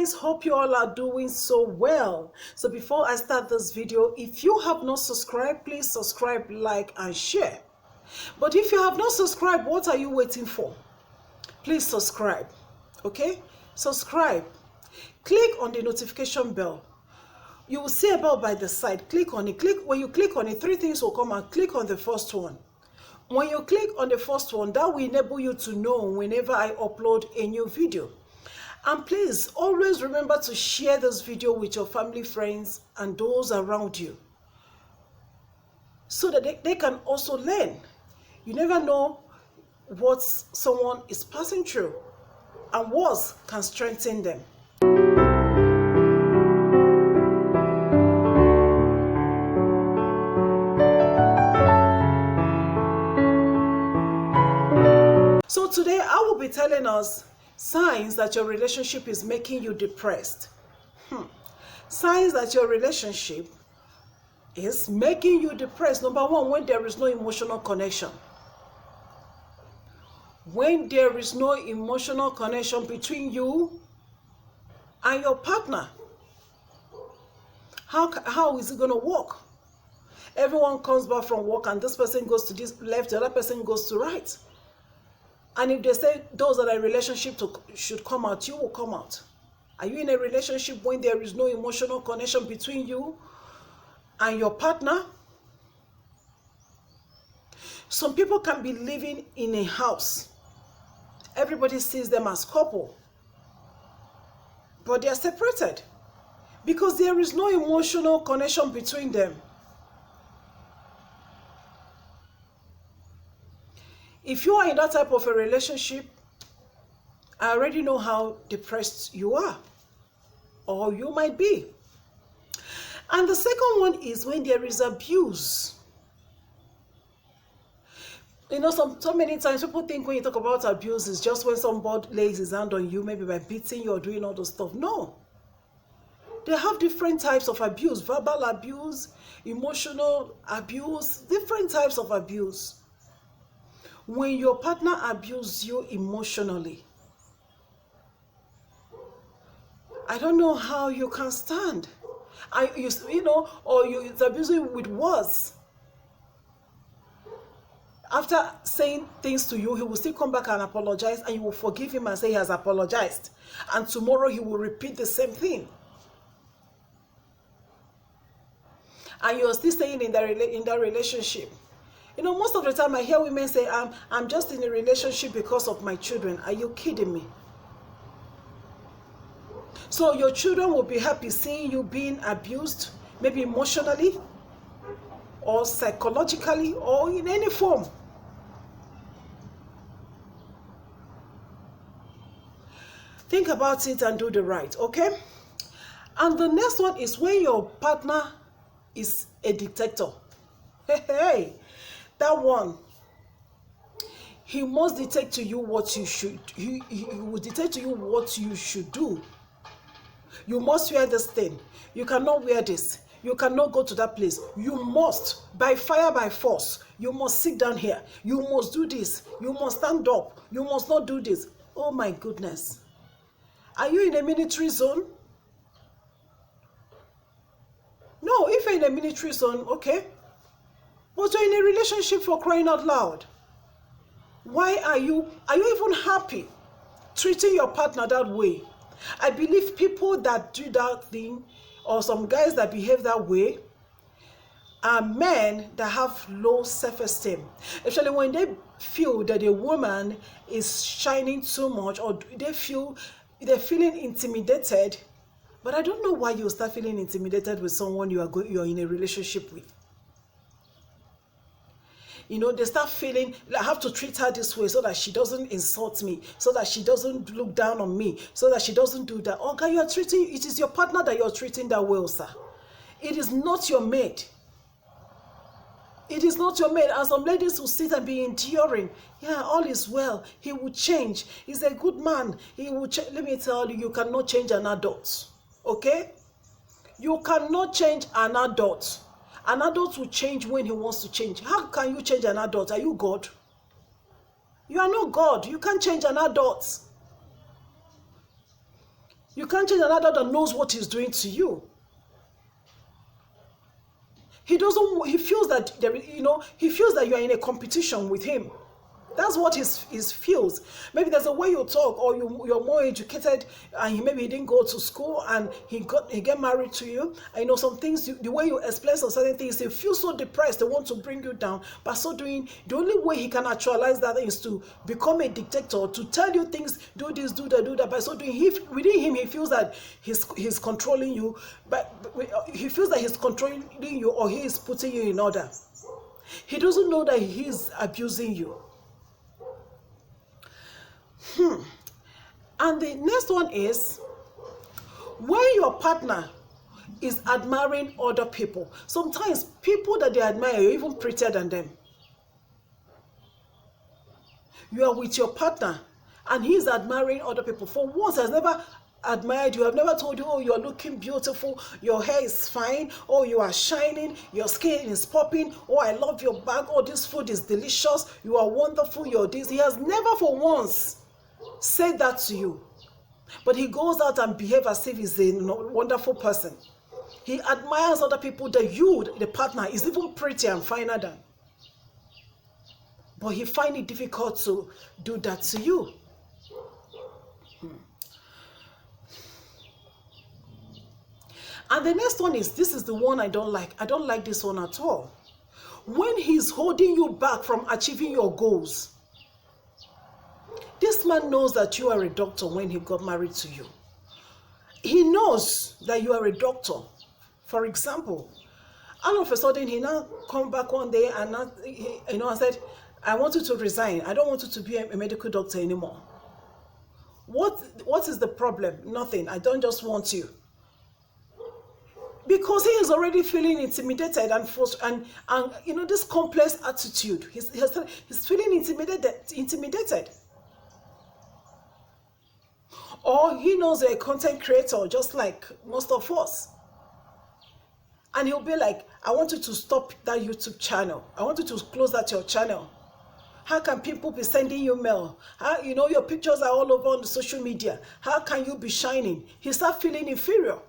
guys, hope you all are doing so well. So before I start this video, if you have not subscribed, please subscribe, like and share. But if you have not subscribed, what are you waiting for? Please subscribe. Okay, subscribe, click on the notification bell. You will see a bell by the side. Click on it. When you click on it, three things will come out. Click on the first one. When you click on the first one, that will enable you to know whenever I upload a new video. And please always remember to share this video with your family, friends, and those around you, so that they can also learn. You never know what someone is passing through, and words can strengthen them. So today I will be telling us signs that your relationship is making you depressed. Signs that your relationship is making you depressed. Number one, when there is no emotional connection. When there is no emotional connection between you and your partner, how is it going to work? Everyone comes back from work and this person goes to this left, the other person goes to right. And if they say those that are in a relationship should come out, you will come out. Are you in a relationship when there is no emotional connection between you and your partner? Some people can be living in a house. Everybody sees them as couple, but they are separated because there is no emotional connection between them. If you are in that type of a relationship, I already know how depressed you are, or you might be. And the second one is when there is abuse. You know, so many times people think when you talk about abuse, it's just when somebody lays his hand on you, maybe by beating you or doing all those stuff. No. They have different types of abuse: verbal abuse, emotional abuse, different types of abuse. When your partner abuses you emotionally, I don't know how you can stand. Or it's abusing with words. After saying things to you, he will still come back and apologize, and you will forgive him and say he has apologized. And tomorrow he will repeat the same thing. And you're still staying in that relationship. You know, most of the time I hear women say, I'm just in a relationship because of my children. Are you kidding me? So your children will be happy seeing you being abused, maybe emotionally, or psychologically, or in any form. Think about it and do the right, okay? And the next one is when your partner is a dictator. Hey. That one, he must dictate to you what you should. He will dictate to you what you should do. You must wear this thing. You cannot wear this. You cannot go to that place. You must, by fire, by force. You must sit down here. You must do this. You must stand up. You must not do this. Oh my goodness. Are you in a military zone? No, if you're in a military zone, okay. But you're in a relationship, for crying out loud. Why are you even happy treating your partner that way? I believe people that do that thing, or some guys that behave that way, are men that have low self-esteem. Especially when they feel that a woman is shining too much, or they're feeling intimidated. But I don't know why you start feeling intimidated with someone you're in a relationship with. You know, they start feeling, I have to treat her this way so that she doesn't insult me, so that she doesn't look down on me, so that she doesn't do that. Okay, it is your partner that you're treating that well, sir. It is not your mate. It is not your mate. And some ladies will sit and be enduring. Yeah, all is well. He will change. He's a good man. He will change. Let me tell you, you cannot change an adult. Okay? You cannot change an adult. An adult will change when he wants to change. How can you change an adult? Are you God? You are not God. You can't change an adult. You can't change an adult that knows what he's doing to you. He feels that he feels that you're in a competition with him. That's what he feels. Maybe there's a way you talk, or you're more educated, and maybe he didn't go to school, and he get married to you. And some things, the way you explain some certain things, they feel so depressed. They want to bring you down. By so doing, the only way he can actualize that is to become a dictator, to tell you things, do this, do that, do that. By so doing, within him, he feels that he's controlling you, but he feels that he's controlling you, or he is putting you in order. He doesn't know that he's abusing you. And the next one is when your partner is admiring other people. Sometimes people that they admire are even prettier than them. You are with your partner and he's admiring other people. For once, has never admired you. I've never told you, oh, you're looking beautiful, your hair is fine, oh, you are shining, your skin is popping, oh, I love your bag, oh, this food is delicious, you are wonderful, you're this. He has never for once said that to you. But he goes out and behaves as if he's a wonderful person. He admires other people that you, the partner, is even prettier and finer than. But he finds it difficult to do that to you. And the next one is, this is the one I don't like. I don't like this one at all. When he's holding you back from achieving your goals. This man knows that you are a doctor when he got married to you. He knows that you are a doctor. For example, all of a sudden he now come back one day and I said, I want you to resign. I don't want you to be a medical doctor anymore. What is the problem? Nothing. I don't just want you. Because he is already feeling intimidated and this complex attitude. He's feeling intimidated. Or he knows a content creator just like most of us. And he'll be like, I want you to stop that YouTube channel. I want you to close that your channel. How can people be sending you mail? How, your pictures are all over on the social media. How can you be shining? He starts feeling inferior.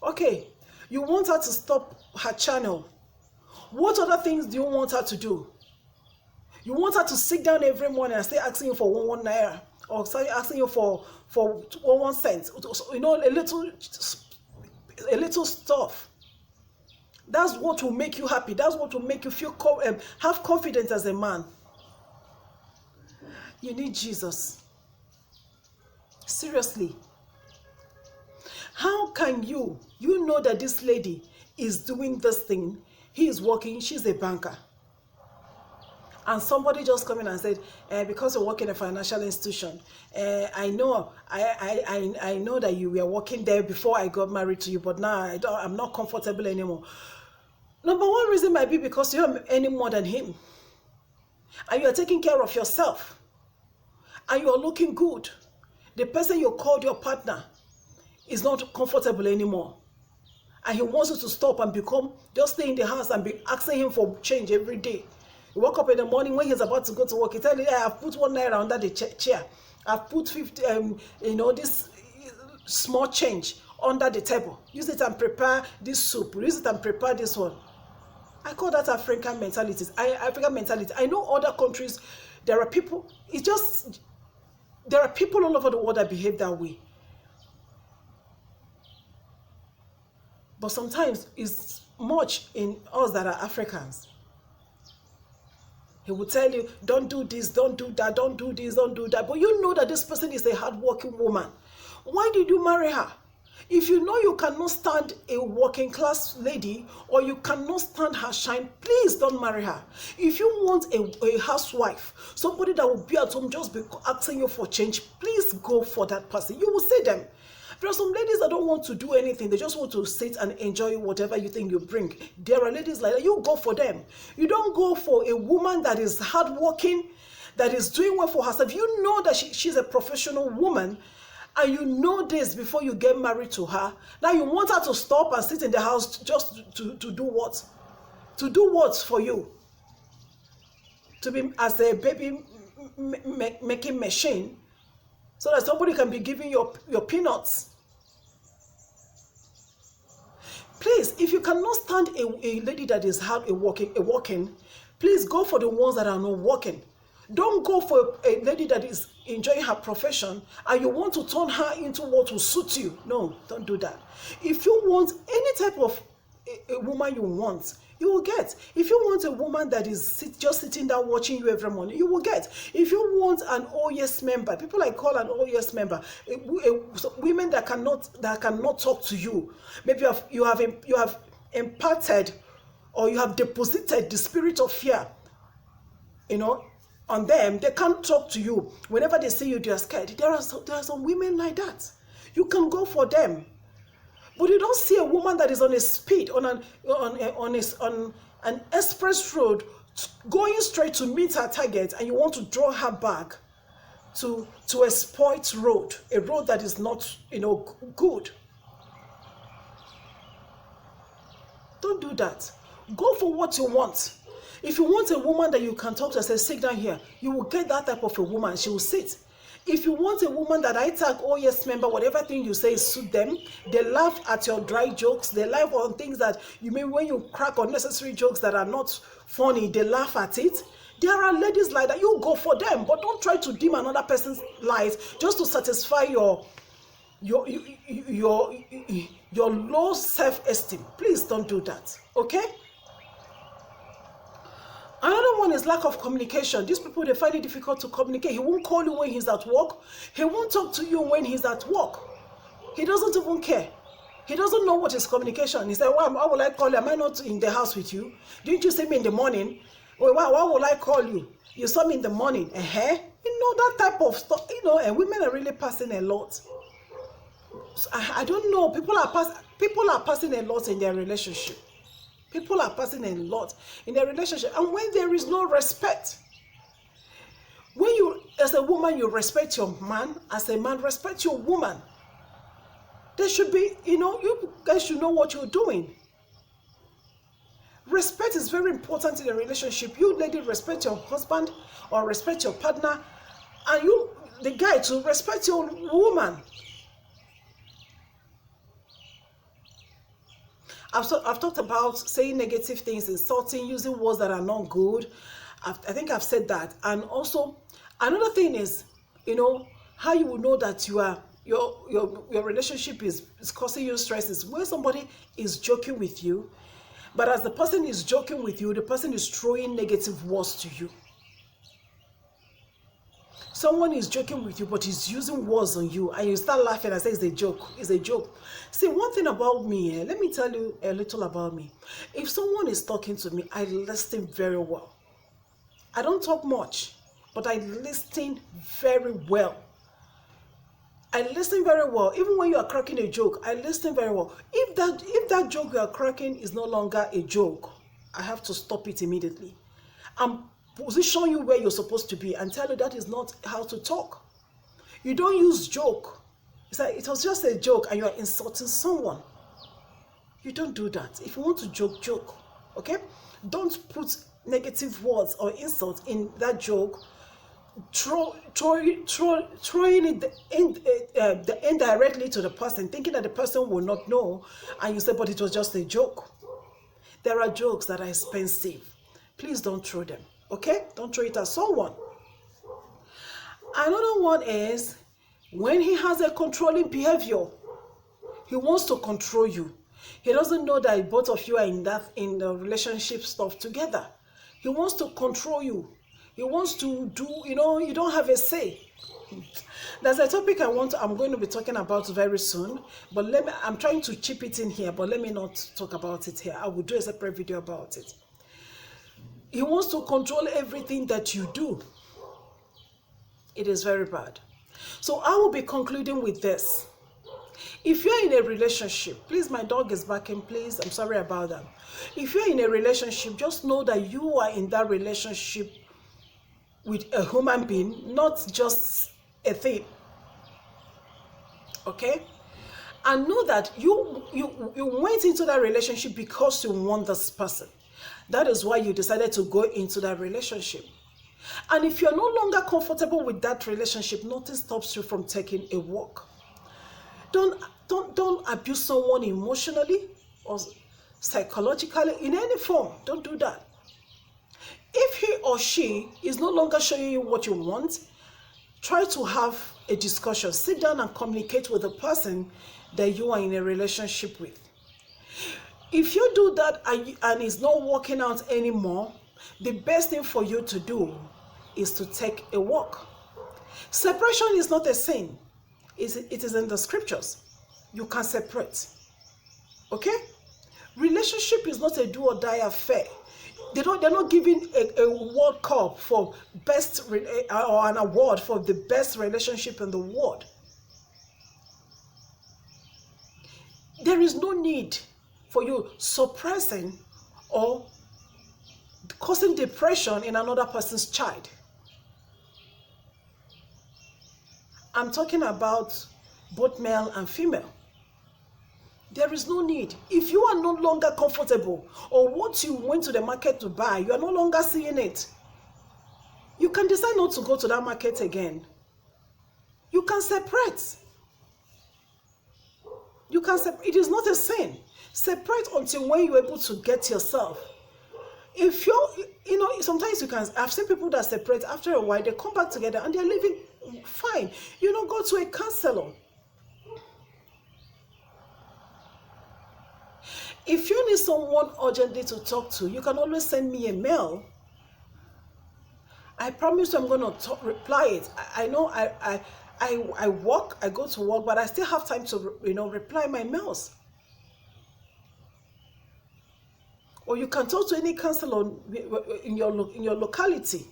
Okay, you want her to stop her channel. What other things do you want her to do? You want her to sit down every morning and stay asking you for one naira, or start asking you for 1 cent, a little stuff. That's what will make you happy. That's what will make you feel have confidence as a man. You need Jesus. Seriously. How can you know that this lady is doing this thing? He is working, she's a banker. And somebody just come in and said, because you work in a financial institution, I know that you were working there before I got married to you, but now I'm not comfortable anymore. Number one reason might be because you are earning more than him. And you are taking care of yourself. And you are looking good. The person you called your partner is not comfortable anymore. And he wants you to stop and just stay in the house and be asking him for change every day. You wake up in the morning when he's about to go to work, he tells you, I've put 1 naira under the chair. I've put 50, this small change under the table. Use it and prepare this soup. Use it and prepare this one. I call that African mentality. African mentality. I know other countries, there are people all over the world that behave that way. But sometimes it's much in us that are Africans. He will tell you, don't do this, don't do that, don't do this, don't do that. But you know that this person is a hardworking woman. Why did you marry her? If you know you cannot stand a working class lady, or you cannot stand her shine, please don't marry her. If you want a housewife, somebody that will be at home just be asking you for change, please go for that person. You will see them. There are some ladies that don't want to do anything. They just want to sit and enjoy whatever you think you bring. There are ladies like that. You go for them. You don't go for a woman that is hardworking, that is doing well for herself. You know that she's a professional woman, and you know this before you get married to her. Now you want her to stop and sit in the house just to do what? To do what for you? To be as a baby making machine? so that somebody can be giving your peanuts. Please, if you cannot stand a lady that is hard working, please go for the ones that are not working. Don't go for a lady that is enjoying her profession and you want to turn her into what will suit you. No, don't do that. If you want any type of a woman you want, you will get. If you want a woman that is just sitting down watching you every morning, you will get. If you want an oh yes member, people I call an oh yes member, women that cannot talk to you. Maybe you have imparted or you have deposited the spirit of fear, on them. They can't talk to you. Whenever they see you, they are scared. There are some women like that. You can go for them. But you don't see a woman that is on a speed, on an express road, going straight to meet her target, and you want to draw her back to a spoilt road, a road that is not, good. Don't do that. Go for what you want. If you want a woman that you can talk to and say, sit down here, you will get that type of a woman. She will sit. If you want a woman that I tag, oh yes, member, whatever thing you say suit them, they laugh at your dry jokes, they laugh on things that you mean when you crack unnecessary jokes that are not funny, they laugh at it. There are ladies like that. You go for them, but don't try to dim another person's light just to satisfy your low self-esteem. Please don't do that, okay? Another one is lack of communication. These people, they find it difficult to communicate. He won't call you when he's at work. He won't talk to you when he's at work. He doesn't even care. He doesn't know what is communication. He said, why will I call you? Am I not in the house with you? Didn't you see me in the morning? Well, why will I call you? You saw me in the morning. That type of stuff. And women are really passing a lot. So I don't know. People are passing a lot in their relationship. People are passing a lot in their relationship. And when there is no respect, when you, as a woman, you respect your man, as a man, respect your woman. There should be, you guys should know what you're doing. Respect is very important in a relationship. You lady, respect your husband or respect your partner. And you, the guy, to respect your woman. I've talked about saying negative things, insulting, using words that are not good. I think I've said that. And also, another thing is, how you will know that your relationship is causing you stress is when somebody is joking with you, but as the person is joking with you, the person is throwing negative words to you. Someone is joking with you, but he's using words on you, and you start laughing and say it's a joke. It's a joke. See, one thing about me, let me tell you a little about me. If someone is talking to me, I listen very well. I don't talk much, but I listen very well. I listen very well. Even when you are cracking a joke, I listen very well. If that joke you are cracking is no longer a joke, I have to stop it immediately. Position you where you're supposed to be and tell you that is not how to talk. You don't use joke. It's like it was just a joke and you are insulting someone. You don't do that. If you want to joke, okay? Don't put negative words or insults in that joke, throwing it indirectly to the person, thinking that the person will not know, and you say, but it was just a joke. There are jokes that are expensive. Please don't throw them. Okay? Don't throw it at someone. Another one is when he has a controlling behavior. He wants to control you. He doesn't know that both of you are in the relationship stuff together. He wants to control you. He wants to do, you don't have a say. There's a topic I'm going to be talking about very soon, but I'm trying to chip it in here, but let me not talk about it here. I will do a separate video about it. He wants to control everything that you do. It is very bad. So I will be concluding with this. If you're in a relationship, please, my dog is barking, please. I'm sorry about that. If you're in a relationship, just know that you are in that relationship with a human being, not just a thing. Okay? And know that you went into that relationship because you want this person. That is why you decided to go into that relationship. And if you're no longer comfortable with that relationship, nothing stops you from taking a walk. Don't abuse someone emotionally or psychologically in any form. Don't do that. If he or she is no longer showing you what you want, try to have a discussion. Sit down and communicate with the person that you are in a relationship with. If you do that and it's not working out anymore, the best thing for you to do is to take a walk. Separation is not a sin. It is in the scriptures. You can separate. Okay? Relationship is not a do or die affair. They're not giving a World Cup for best or an award for the best relationship in the world. There is no need for you suppressing or causing depression in another person's child. I'm talking about both male and female. There is no need. If you are no longer comfortable or what you went to the market to buy, you are no longer seeing it, you can decide not to go to that market again. You can separate. You can separate. It is not a sin. Separate until when you're able to get yourself. If you're, sometimes you can, I've seen people that separate after a while, they come back together and they're living fine. Go to a counselor. If you need someone urgently to talk to, you can always send me a mail. I promise you I'm going to reply it. I know I work, I go to work, but I still have time to, reply my mails. Or you can talk to any counselor in your locality.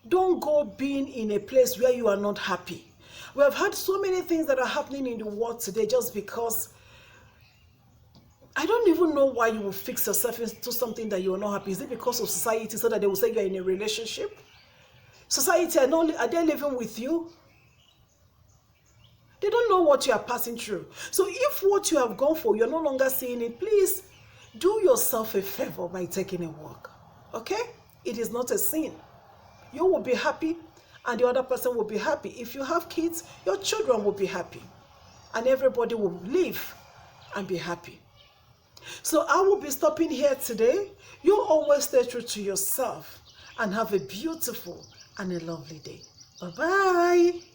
Don't go being in a place where you are not happy. We have had so many things that are happening in the world today just because I don't even know why you will fix yourself into something that you are not happy. Is it because of society so that they will say you're in a relationship? Society, are they living with you? They don't know what you are passing through. So if what you have gone for, you're no longer seeing it, please do yourself a favor by taking a walk. Okay? It is not a sin. You will be happy and the other person will be happy. If you have kids, your children will be happy. And everybody will live and be happy. So I will be stopping here today. You always stay true to yourself and have a beautiful and a lovely day. Bye-bye.